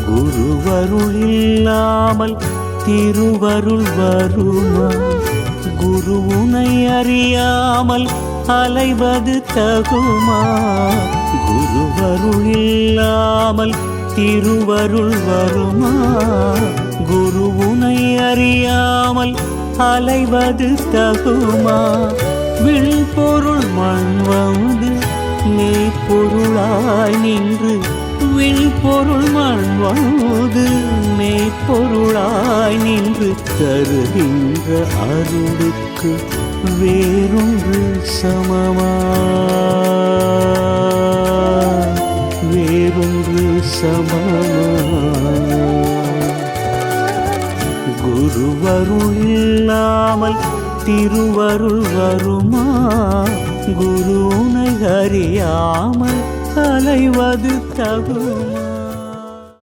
குருவருள் இல்லாமல் திருவருள் வருமா? குரு உனை அறியாமல் அலைவது தகுமா? குருவருள் இல்லாமல் திருவருள் வருமா? குரு உனை அறியாமல் அலைவது தகுமா? விண்பொருள் மண் வந்து மெய்ப்பொருளாய் நின்று, விண்பொருள் மண் வந்து மெய்ப்பொருளாய் நின்று தருகின்ற அருளுக்கு வேறொன்று சமமா? வேறொன்று சமமா? குருவருள் இல்லாமல் திருவருள் வருமா? குரு உனை அறியாமல் அலைவது தகுமா?